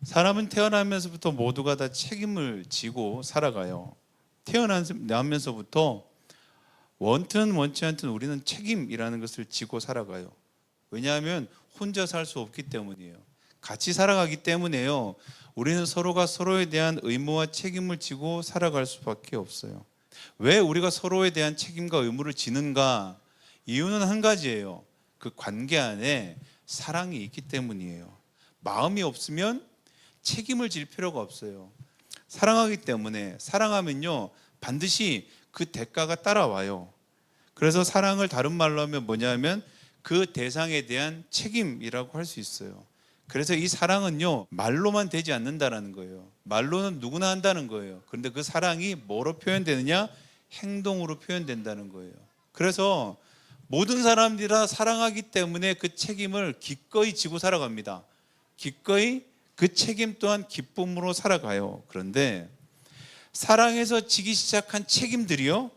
사람은 태어나면서부터 모두가 다 책임을 지고 살아가요. 태어나면서부터 원튼 원치 않든 우리는 책임이라는 것을 지고 살아가요. 왜냐하면 혼자 살 수 없기 때문이에요. 같이 살아가기 때문에요. 우리는 서로가 서로에 대한 의무와 책임을 지고 살아갈 수밖에 없어요. 왜 우리가 서로에 대한 책임과 의무를 지는가? 이유는 한 가지예요. 그 관계 안에 사랑이 있기 때문이에요. 마음이 없으면 책임을 질 필요가 없어요. 사랑하기 때문에, 사랑하면요 반드시 그 대가가 따라와요. 그래서 사랑을 다른 말로 하면 뭐냐면 그 대상에 대한 책임이라고 할 수 있어요. 그래서 이 사랑은요 말로만 되지 않는다는 거예요. 말로는 누구나 한다는 거예요. 그런데 그 사랑이 뭐로 표현되느냐? 행동으로 표현된다는 거예요. 그래서 모든 사람들이 다 사랑하기 때문에 그 책임을 기꺼이 지고 살아갑니다. 기꺼이 그 책임 또한 기쁨으로 살아가요. 그런데 사랑에서 지기 시작한 책임들이요,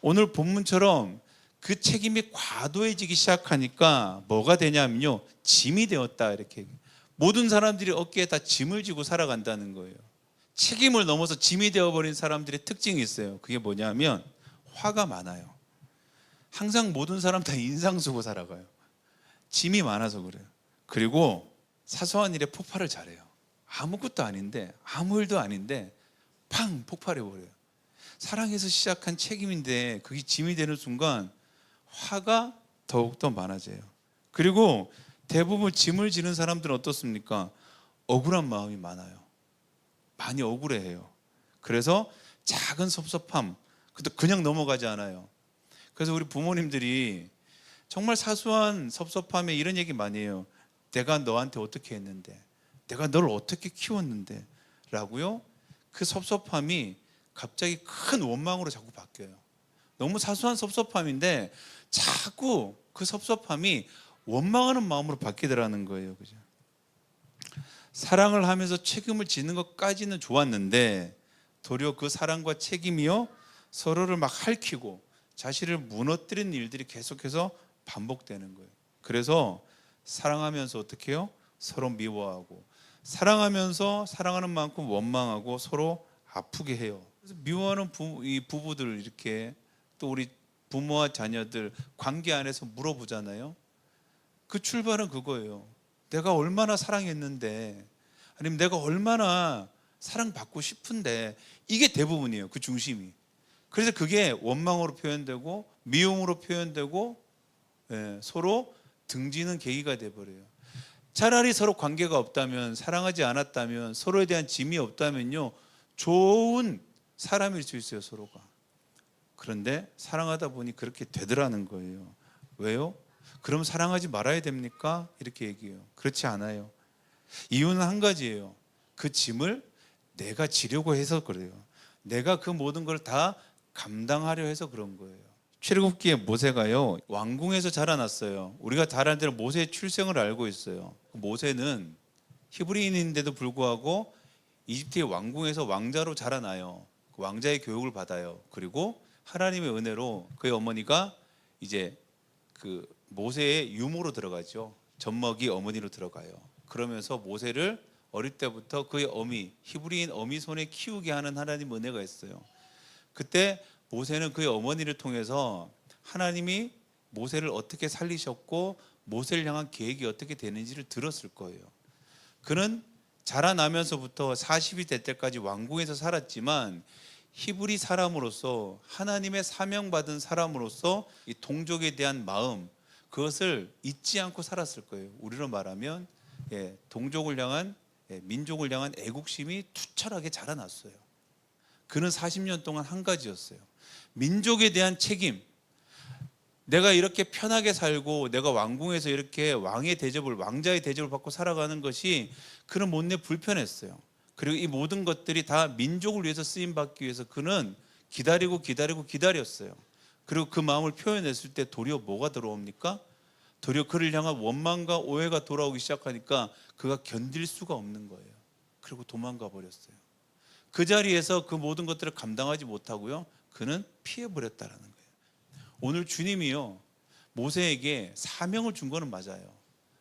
오늘 본문처럼 그 책임이 과도해지기 시작하니까 뭐가 되냐면요, 짐이 되었다, 이렇게. 모든 사람들이 어깨에 다 짐을 지고 살아간다는 거예요. 책임을 넘어서 짐이 되어버린 사람들의 특징이 있어요. 그게 뭐냐면 화가 많아요. 항상 모든 사람 다 인상 쓰고 살아가요. 짐이 많아서 그래요. 그리고 사소한 일에 폭발을 잘해요. 아무것도 아닌데, 아무 일도 아닌데 팡 폭발해버려요. 사랑에서 시작한 책임인데 그게 짐이 되는 순간 화가 더욱더 많아져요. 그리고 대부분 짐을 지는 사람들은 어떻습니까? 억울한 마음이 많아요. 많이 억울해해요. 그래서 작은 섭섭함, 그냥 넘어가지 않아요. 그래서 우리 부모님들이 정말 사소한 섭섭함에 이런 얘기 많이 해요. 내가 너한테 어떻게 했는데, 내가 너를 어떻게 키웠는데 라고요. 그 섭섭함이 갑자기 큰 원망으로 자꾸 바뀌어요. 너무 사소한 섭섭함인데 자꾸 그 섭섭함이 원망하는 마음으로 바뀌더라는 거예요. 그죠? 사랑을 하면서 책임을 지는 것까지는 좋았는데 도리어 그 사랑과 책임이요 서로를 막 핥히고 자신을 무너뜨리는 일들이 계속해서 반복되는 거예요. 그래서 사랑하면서 어떻게 해요? 서로 미워하고, 사랑하면서 사랑하는 만큼 원망하고 서로 아프게 해요. 그래서 미워하는 이 부부들, 이렇게 또 우리 부모와 자녀들 관계 안에서 물어보잖아요. 그 출발은 그거예요. 내가 얼마나 사랑했는데, 아니면 내가 얼마나 사랑받고 싶은데, 이게 대부분이에요. 그 중심이. 그래서 그게 원망으로 표현되고 미움으로 표현되고, 서로 등지는 계기가 돼버려요. 차라리 서로 관계가 없다면, 사랑하지 않았다면, 서로에 대한 짐이 없다면요 좋은 사람일 수 있어요, 서로가. 그런데 사랑하다 보니 그렇게 되더라는 거예요. 왜요? 그럼 사랑하지 말아야 됩니까? 이렇게 얘기해요. 그렇지 않아요. 이유는 한 가지예요. 그 짐을 내가 지려고 해서 그래요. 내가 그 모든 걸 다 감당하려 해서 그런 거예요. 출애굽기에 모세가요 왕궁에서 자라났어요. 우리가 잘 아는 대로 모세의 출생을 알고 있어요. 모세는 히브리인인데도 불구하고 이집트의 왕궁에서 왕자로 자라나요. 왕자의 교육을 받아요. 그리고 하나님의 은혜로 그의 어머니가 이제 그 모세의 유모로 들어가죠. 젖먹이 어머니로 들어가요. 그러면서 모세를 어릴 때부터 그의 어미, 히브리인 어미 손에 키우게 하는 하나님 은혜가 있어요. 그때 모세는 그의 어머니를 통해서 하나님이 모세를 어떻게 살리셨고 모세를 향한 계획이 어떻게 되는지를 들었을 거예요. 그는 자라나면서부터 40이 될 때까지 왕궁에서 살았지만 히브리 사람으로서, 하나님의 사명받은 사람으로서 이 동족에 대한 마음, 그것을 잊지 않고 살았을 거예요. 우리로 말하면 동족을 향한, 민족을 향한 애국심이 투철하게 자라났어요. 그는 40년 동안 한 가지였어요. 민족에 대한 책임. 내가 이렇게 편하게 살고 내가 왕궁에서 이렇게 왕의 대접을, 왕자의 대접을 받고 살아가는 것이 그는 못내 불편했어요. 그리고 이 모든 것들이 다 민족을 위해서 쓰임받기 위해서 그는 기다렸어요. 그리고 그 마음을 표현했을 때 도리어 뭐가 들어옵니까? 도리어 그를 향한 원망과 오해가 돌아오기 시작하니까 그가 견딜 수가 없는 거예요. 그리고 도망가 버렸어요. 그 자리에서 그 모든 것들을 감당하지 못하고요 그는 피해버렸다라는 거예요. 오늘 주님이요 모세에게 사명을 준 거는 맞아요.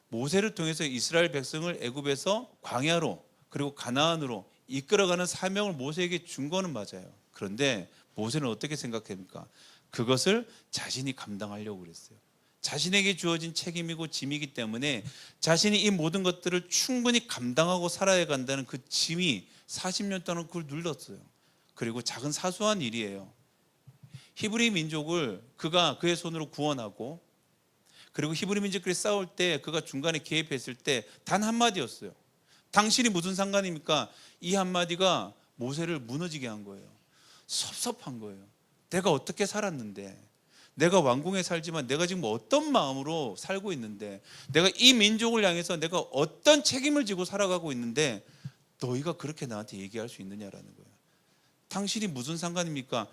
모세를 통해서 이스라엘 백성을 애굽에서 광야로, 그리고 가나안으로 이끌어가는 사명을 모세에게 준 거는 맞아요. 그런데 모세는 어떻게 생각합니까? 그것을 자신이 감당하려고 그랬어요. 자신에게 주어진 책임이고 짐이기 때문에 자신이 이 모든 것들을 충분히 감당하고 살아야 간다는 그 짐이 40년 동안 그걸 눌렀어요. 그리고 작은 사소한 일이에요. 히브리 민족을 그가 그의 손으로 구원하고, 그리고 히브리 민족끼리 싸울 때 그가 중간에 개입했을 때 단 한마디였어요. 당신이 무슨 상관입니까? 이 한마디가 모세를 무너지게 한 거예요. 섭섭한 거예요. 내가 어떻게 살았는데, 내가 왕궁에 살지만 내가 지금 어떤 마음으로 살고 있는데, 내가 이 민족을 향해서 내가 어떤 책임을 지고 살아가고 있는데 너희가 그렇게 나한테 얘기할 수 있느냐라는 거예요. 당신이 무슨 상관입니까?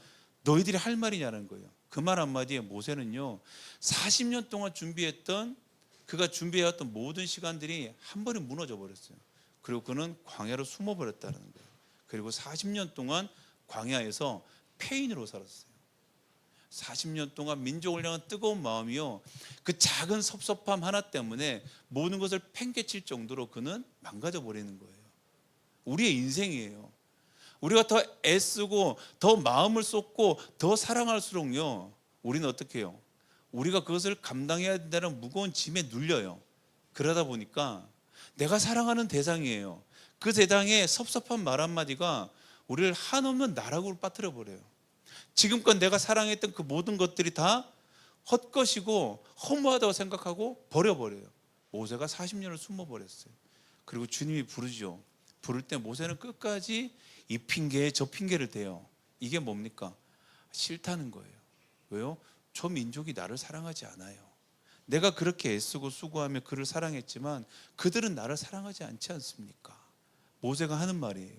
너희들이 할 말이냐는 거예요. 그 말 한마디에 모세는요, 40년 동안 준비했던, 그가 준비해왔던 모든 시간들이 한 번에 무너져 버렸어요. 그리고 그는 광야로 숨어버렸다는 거예요. 그리고 40년 동안 광야에서 폐인으로 살았어요. 40년 동안 민족을 향한 뜨거운 마음이요, 그 작은 섭섭함 하나 때문에 모든 것을 팽개칠 정도로 그는 망가져 버리는 거예요. 우리의 인생이에요. 우리가 더 애쓰고 더 마음을 쏟고 더 사랑할수록요, 우리는 어떻게 해요? 우리가 그것을 감당해야 된다는 무거운 짐에 눌려요. 그러다 보니까 내가 사랑하는 대상이에요. 그 대상의 섭섭한 말 한마디가 우리를 한없는 나락으로 빠뜨려 버려요. 지금껏 내가 사랑했던 그 모든 것들이 다 헛것이고 허무하다고 생각하고 버려버려요. 모세가 40년을 숨어버렸어요. 그리고 주님이 부르죠. 부를 때 모세는 끝까지 이 핑계에 저 핑계를 대요. 이게 뭡니까? 싫다는 거예요. 왜요? 저 민족이 나를 사랑하지 않아요. 내가 그렇게 애쓰고 수고하며 그를 사랑했지만 그들은 나를 사랑하지 않지 않습니까? 모세가 하는 말이에요.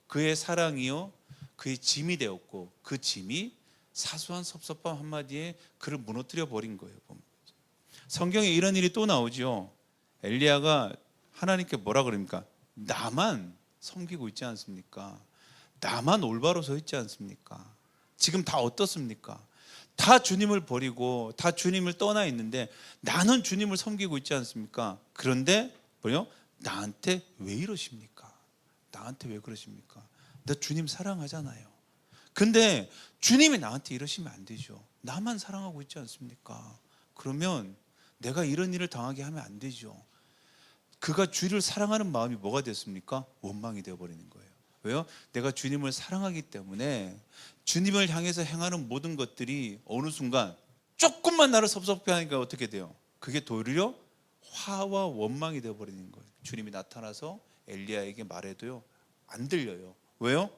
그의 사랑이요, 그의 짐이 되었고, 그 짐이 사소한 섭섭함 한마디에 그를 무너뜨려 버린 거예요. 성경에 이런 일이 또 나오죠. 엘리야가 하나님께 뭐라 그럽니까? 나만 섬기고 있지 않습니까? 나만 올바로 서 있지 않습니까? 지금 다 어떻습니까? 다 주님을 버리고 다 주님을 떠나 있는데 나는 주님을 섬기고 있지 않습니까? 그런데 뭐요? 나한테 왜 이러십니까? 나한테 왜 그러십니까? 나 주님 사랑하잖아요. 근데 주님이 나한테 이러시면 안 되죠. 나만 사랑하고 있지 않습니까? 그러면 내가 이런 일을 당하게 하면 안 되죠. 그가 주를 사랑하는 마음이 뭐가 됐습니까? 원망이 되어버리는 거예요. 왜요? 내가 주님을 사랑하기 때문에 주님을 향해서 행하는 모든 것들이 어느 순간 조금만 나를 섭섭해 하니까 어떻게 돼요? 그게 도리어 화와 원망이 되어버리는 거예요. 주님이 나타나서 엘리야에게 말해도요, 안 들려요. 왜요?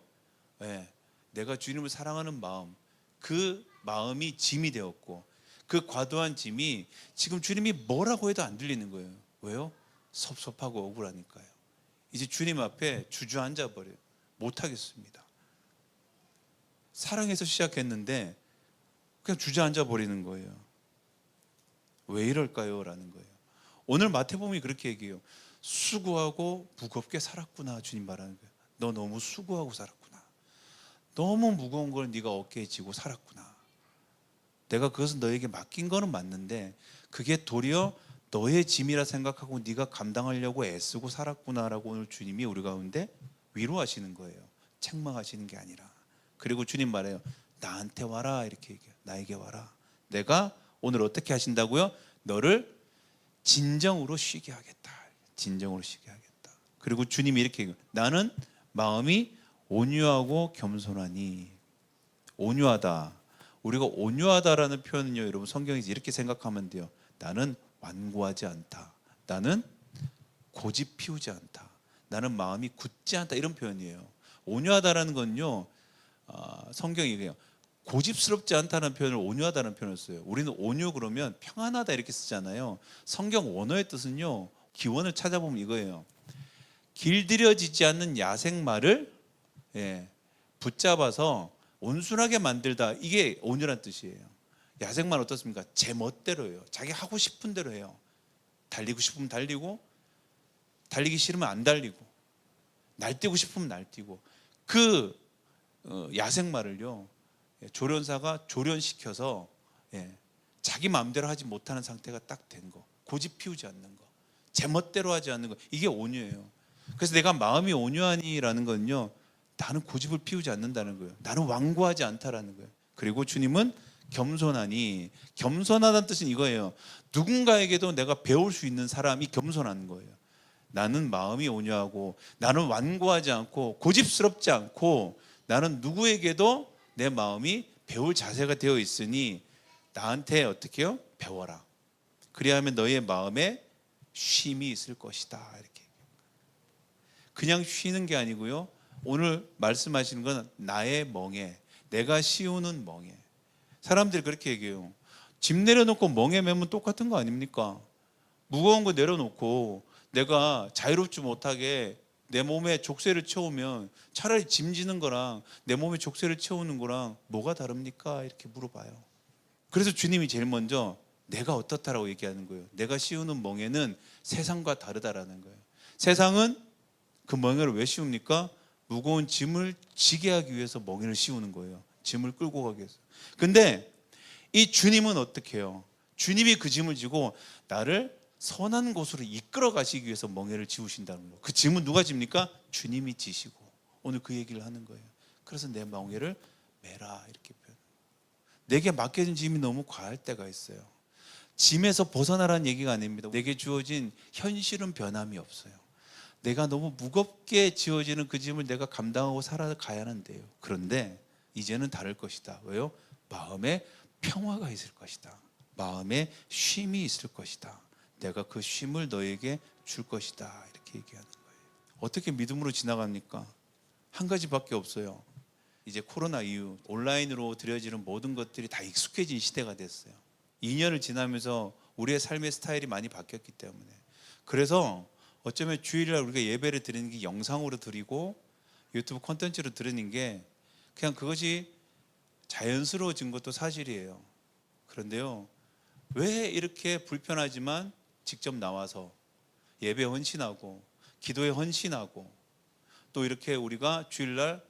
네, 내가 주님을 사랑하는 마음, 그 마음이 짐이 되었고, 그 과도한 짐이 지금 주님이 뭐라고 해도 안 들리는 거예요. 왜요? 섭섭하고 억울하니까요. 이제 주님 앞에 주저앉아 버려요. 못하겠습니다. 사랑해서 시작했는데 그냥 주저앉아 버리는 거예요. 왜 이럴까요? 라는 거예요. 오늘 마태복음이 그렇게 얘기해요. 수고하고 무겁게 살았구나. 주님 말하는 거예요. 너 너무 수고하고 살았구나. 너무 무거운 걸 네가 어깨에 지고 살았구나. 내가 그것은 너에게 맡긴 거는 맞는데 그게 도리어 너의 짐이라 생각하고 네가 감당하려고 애쓰고 살았구나라고 오늘 주님이 우리 가운데 위로하시는 거예요. 책망하시는 게 아니라. 그리고 주님 말해요. 나한테 와라 이렇게 얘기해요. 나에게 와라. 내가 오늘 어떻게 하신다고요? 너를 진정으로 쉬게 하겠다. 진정으로 쉬게 하겠다. 그리고 주님이 이렇게 얘기해요. 나는 마음이 온유하고 겸손하니. 온유하다. 우리가 온유하다라는 표현은요, 여러분 성경에서 이렇게 생각하면 돼요. 나는 완고하지 않다. 나는 고집 피우지 않다. 나는 마음이 굳지 않다. 이런 표현이에요. 온유하다라는 건요, 성경이 얘기해요. 고집스럽지 않다는 표현을 온유하다는 표현을 써요. 우리는 온유 그러면 평안하다 이렇게 쓰잖아요. 성경 원어의 뜻은요, 기원을 찾아보면 이거예요. 길들여지지 않는 야생마를 붙잡아서 온순하게 만들다. 이게 온유란 뜻이에요. 야생마는 어떻습니까? 제 멋대로예요. 자기 하고 싶은 대로 해요. 달리고 싶으면 달리고, 달리기 싫으면 안 달리고, 날뛰고 싶으면 날뛰고. 그 야생마를요, 조련사가 조련시켜서 자기 마음대로 하지 못하는 상태가 딱 된 거. 고집 피우지 않는 거, 제 멋대로 하지 않는 거. 이게 온유예요. 그래서 내가 마음이 온유하니라는 건요, 나는 고집을 피우지 않는다는 거예요. 나는 완고하지 않다라는 거예요. 그리고 주님은 겸손하니, 겸손하다는 뜻은 이거예요. 누군가에게도 내가 배울 수 있는 사람이 겸손한 거예요. 나는 마음이 온유하고, 나는 완고하지 않고, 고집스럽지 않고, 나는 누구에게도 내 마음이 배울 자세가 되어 있으니 나한테 어떻게 해요? 배워라. 그리하면 너의 마음에 쉼이 있을 것이다. 이렇게. 그냥 쉬는 게 아니고요, 오늘 말씀하시는 건 나의 멍에, 내가 씌우는 멍에. 사람들이 그렇게 얘기해요. 짐 내려놓고 멍에 매면 똑같은 거 아닙니까? 무거운 거 내려놓고 내가 자유롭지 못하게 내 몸에 족쇄를 채우면 차라리 짐 지는 거랑 내 몸에 족쇄를 채우는 거랑 뭐가 다릅니까? 이렇게 물어봐요. 그래서 주님이 제일 먼저 내가 어떻다라고 얘기하는 거예요. 내가 씌우는 멍에는 세상과 다르다라는 거예요. 세상은 그 멍에를 왜 씌웁니까? 무거운 짐을 지게 하기 위해서 멍에를 씌우는 거예요. 짐을 끌고 가기 위해서. 근데 이 주님은 어떻게 해요? 주님이 그 짐을 지고 나를 선한 곳으로 이끌어 가시기 위해서 멍에를 지우신다는 거예요. 그 짐은 누가 집니까? 주님이 지시고. 오늘 그 얘기를 하는 거예요. 그래서 내 멍에를 매라 이렇게 표현. 내게 맡겨진 짐이 너무 과할 때가 있어요. 짐에서 벗어나라는 얘기가 아닙니다. 내게 주어진 현실은 변함이 없어요. 내가 너무 무겁게 지어지는 그 짐을 내가 감당하고 살아가야 하는데요. 그런데 이제는 다를 것이다. 왜요? 마음에 평화가 있을 것이다. 마음에 쉼이 있을 것이다. 내가 그 쉼을 너에게 줄 것이다. 이렇게 얘기하는 거예요. 어떻게 믿음으로 지나갑니까? 한 가지밖에 없어요. 이제 코로나 이후 온라인으로 드려지는 모든 것들이 다 익숙해진 시대가 됐어요. 2년을 지나면서 우리의 삶의 스타일이 많이 바뀌었기 때문에. 그래서 어쩌면 주일날 우리가 예배를 드리는 게 영상으로 드리고 유튜브 콘텐츠로 드리는 게 그냥 그것이 자연스러워진 것도 사실이에요. 그런데요, 왜 이렇게 불편하지만 직접 나와서 예배에 헌신하고 기도에 헌신하고 또 이렇게 우리가 주일날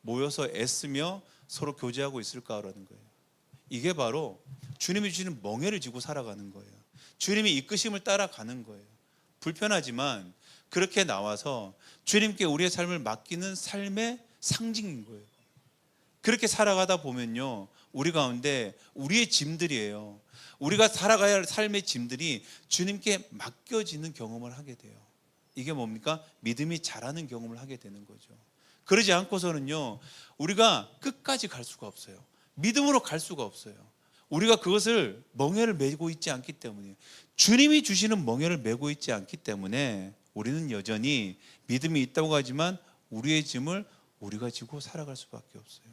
모여서 애쓰며 서로 교제하고 있을까라는 거예요. 이게 바로 주님이 주시는 멍에를 지고 살아가는 거예요. 주님이 이끄심을 따라가는 거예요. 불편하지만 그렇게 나와서 주님께 우리의 삶을 맡기는 삶의 상징인 거예요. 그렇게 살아가다 보면요, 우리 가운데 우리의 짐들이에요. 우리가 살아가야 할 삶의 짐들이 주님께 맡겨지는 경험을 하게 돼요. 이게 뭡니까? 믿음이 자라는 경험을 하게 되는 거죠. 그러지 않고서는요, 우리가 끝까지 갈 수가 없어요. 믿음으로 갈 수가 없어요. 우리가 그것을 멍에를 메고 있지 않기 때문이에요. 주님이 주시는 멍에를 메고 있지 않기 때문에 우리는 여전히 믿음이 있다고 하지만 우리의 짐을 우리가 지고 살아갈 수밖에 없어요.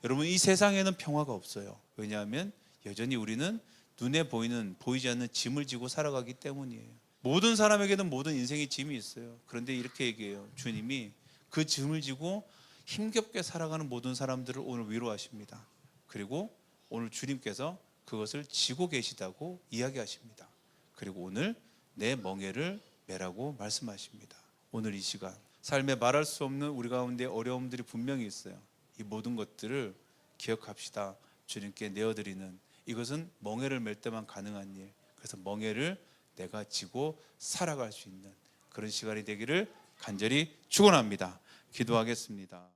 여러분, 이 세상에는 평화가 없어요. 왜냐하면 여전히 우리는 눈에 보이지 않는 짐을 지고 살아가기 때문이에요. 모든 사람에게는 모든 인생의 짐이 있어요. 그런데 이렇게 얘기해요. 주님이 그 짐을 지고 힘겹게 살아가는 모든 사람들을 오늘 위로하십니다. 그리고 오늘 주님께서 그것을 지고 계시다고 이야기하십니다. 그리고 오늘 내 멍에를 매라고 말씀하십니다. 오늘 이 시간 삶에 말할 수 없는 우리 가운데 어려움들이 분명히 있어요. 이 모든 것들을 기억합시다. 주님께 내어드리는, 이것은 멍에를 맬 때만 가능한 일. 그래서 멍에를 내가 지고 살아갈 수 있는 그런 시간이 되기를 간절히 축원합니다. 기도하겠습니다.